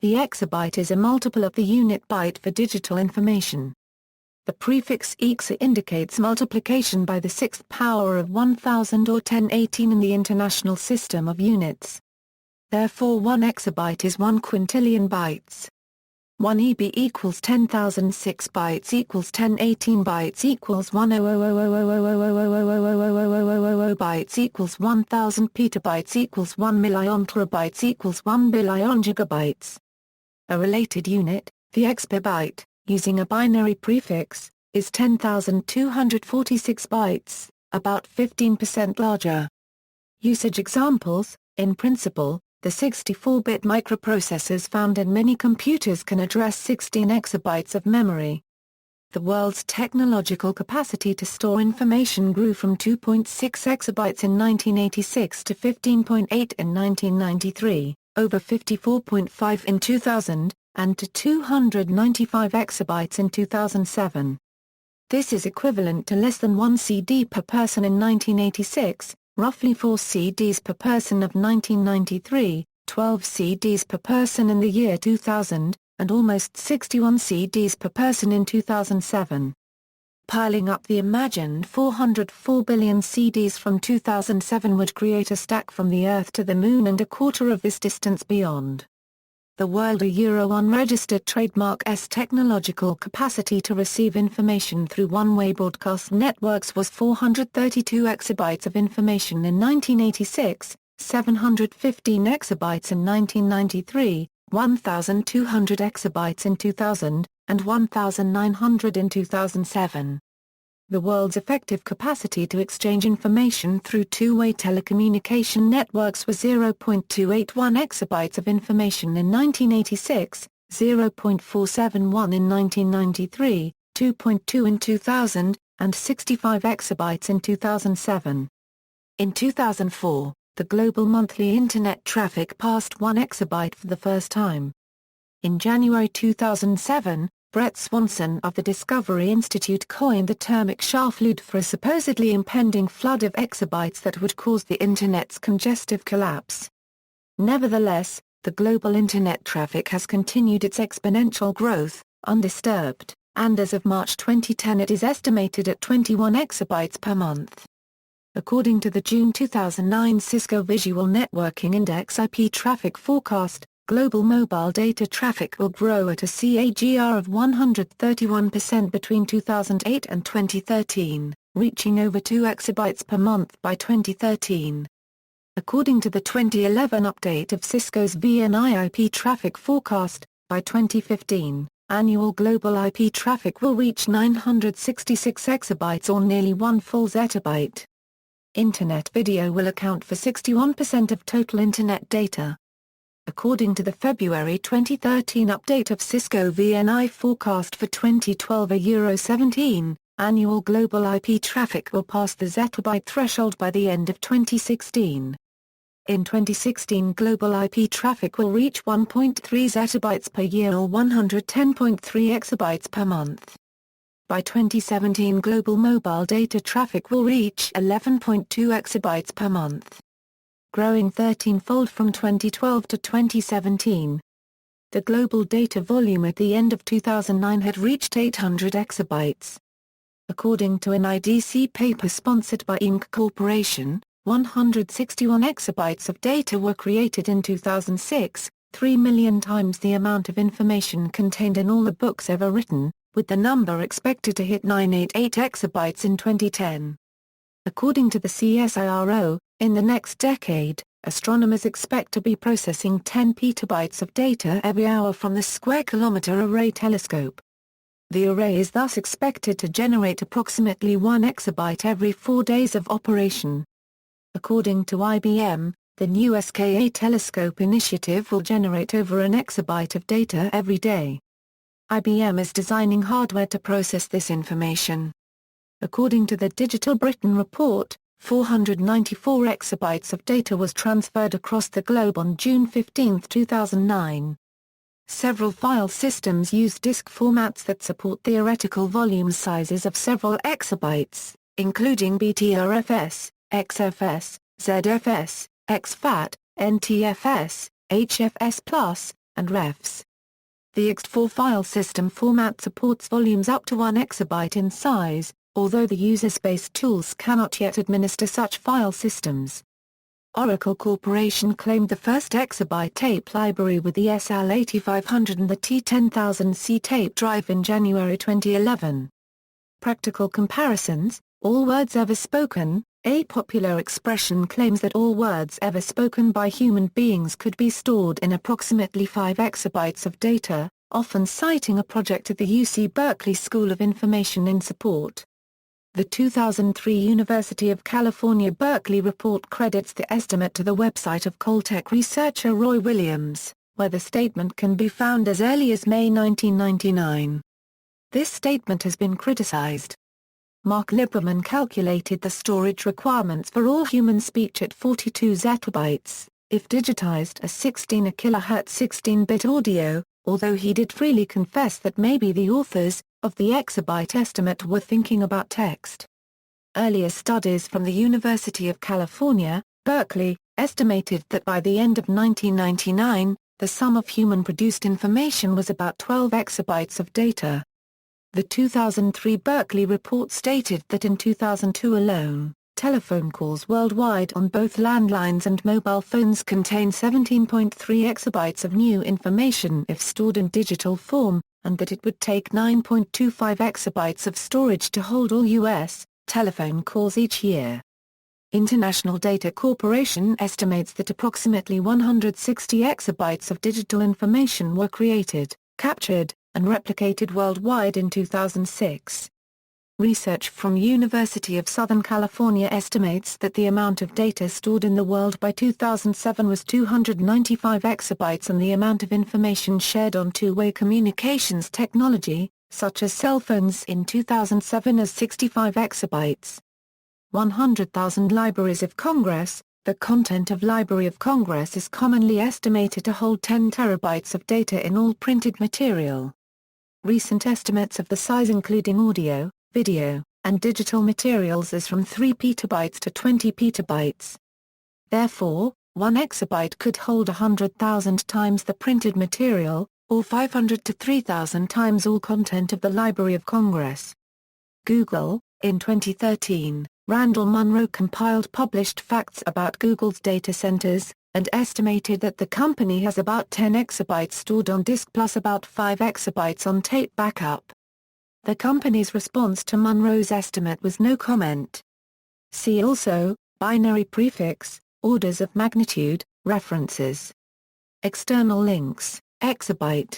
The exabyte is a multiple of the unit byte for digital information. The prefix exa indicates multiplication by the sixth power of 1000 or 1018 in the International System of Units. Therefore 1 exabyte is 1 quintillion bytes. 1 EB equals 10,006 bytes equals 1018 bytes equals 1000000000000000000 bytes equals 1000 petabytes equals 1 million terabytes equals 1 billion gigabytes. A related unit, the exabyte, using a binary prefix, is 10,246 bytes, about 15% larger. Usage examples: in principle, the 64-bit microprocessors found in many computers can address 16 exabytes of memory. The world's technological capacity to store information grew from 2.6 exabytes in 1986 to 15.8 in 1993, over 54.5 in 2000, and to 295 exabytes in 2007. This is equivalent to less than 1 CD per person in 1986, roughly 4 CDs per person of 1993, 12 CDs per person in the year 2000, and almost 61 CDs per person in 2007. Piling up the imagined 404 billion CDs from 2007 would create a stack from the Earth to the Moon and a quarter of this distance beyond. The world unregistered trademark S technological capacity to receive information through one-way broadcast networks was 432 exabytes of information in 1986, 715 exabytes in 1993, 1,200 exabytes in 2000, and 1,900 in 2007. The world's effective capacity to exchange information through two-way telecommunication networks was 0.281 exabytes of information in 1986, 0.471 in 1993, 2.2 in 2000, and 65 exabytes in 2007. In 2004, the global monthly Internet traffic passed 1 exabyte for the first time. In January 2007, Brett Swanson of the Discovery Institute coined the term exaflood for a supposedly impending flood of exabytes that would cause the Internet's congestive collapse. Nevertheless, the global Internet traffic has continued its exponential growth, undisturbed, and as of March 2010 it is estimated at 21 exabytes per month. According to the June 2009 Cisco Visual Networking Index IP traffic forecast, global mobile data traffic will grow at a CAGR of 131% between 2008 and 2013, reaching over 2 exabytes per month by 2013. According to the 2011 update of Cisco's VNI IP traffic forecast, by 2015, annual global IP traffic will reach 966 exabytes or nearly 1 full zettabyte. Internet video will account for 61% of total Internet data. According to the February 2013 update of Cisco VNI forecast for 2012 Euro 17, annual global IP traffic will pass the zettabyte threshold by the end of 2016. In 2016 global IP traffic will reach 1.3 zettabytes per year or 110.3 exabytes per month. By 2017 global mobile data traffic will reach 11.2 exabytes per month, growing 13-fold from 2012 to 2017. The global data volume at the end of 2009 had reached 800 exabytes. According to an IDC paper sponsored by Inc. Corporation, 161 exabytes of data were created in 2006, 3 million times the amount of information contained in all the books ever written, with the number expected to hit 988 exabytes in 2010. According to the CSIRO, in the next decade, astronomers expect to be processing 10 petabytes of data every hour from the Square Kilometre Array telescope. The array is thus expected to generate approximately 1 exabyte every 4 days of operation. According to IBM, the new SKA telescope initiative will generate over an exabyte of data every day. IBM is designing hardware to process this information. According to the Digital Britain report, 494 exabytes of data was transferred across the globe on June 15, 2009. Several file systems use disk formats that support theoretical volume sizes of several exabytes, including BTRFS, XFS, ZFS, exFAT, NTFS, HFS+, and refs. The ext4 file system format supports volumes up to 1 exabyte in size, although the user-space tools cannot yet administer such file systems. Oracle Corporation claimed the first Exabyte tape library with the SL8500 and the T10000C tape drive in January 2011. Practical comparisons: all words ever spoken. A popular expression claims that all words ever spoken by human beings could be stored in approximately 5 exabytes of data, often citing a project at the UC Berkeley School of Information in support. The 2003 University of California Berkeley report credits the estimate to the website of Caltech researcher Roy Williams, where the statement can be found as early as May 1999. This statement has been criticized. Mark Liberman calculated the storage requirements for all human speech at 42 zettabytes, if digitized as 16 kHz 16-bit audio, although he did freely confess that maybe the authors of the exabyte estimate were thinking about text. Earlier studies from the University of California, Berkeley, estimated that by the end of 1999, the sum of human-produced information was about 12 exabytes of data. The 2003 Berkeley report stated that in 2002 alone, telephone calls worldwide on both landlines and mobile phones contain 17.3 exabytes of new information if stored in digital form, and that it would take 9.25 exabytes of storage to hold all U.S. telephone calls each year. International Data Corporation estimates that approximately 160 exabytes of digital information were created, captured, and replicated worldwide in 2006. Research from University of Southern California estimates that the amount of data stored in the world by 2007 was 295 exabytes and the amount of information shared on two-way communications technology, such as cell phones in 2007 as 65 exabytes. 100,000 Libraries of Congress. The content of Library of Congress is commonly estimated to hold 10 terabytes of data in all printed material. Recent estimates of the size including audio, video, and digital materials is from 3 petabytes to 20 petabytes. Therefore, 1 exabyte could hold 100,000 times the printed material, or 500 to 3,000 times all content of the Library of Congress. Google. In 2013, Randall Munroe compiled published facts about Google's data centers, and estimated that the company has about 10 exabytes stored on disk plus about 5 exabytes on tape backup. The company's response to Munroe's estimate was no comment. See also, binary prefix, orders of magnitude, references. External links, Exabyte.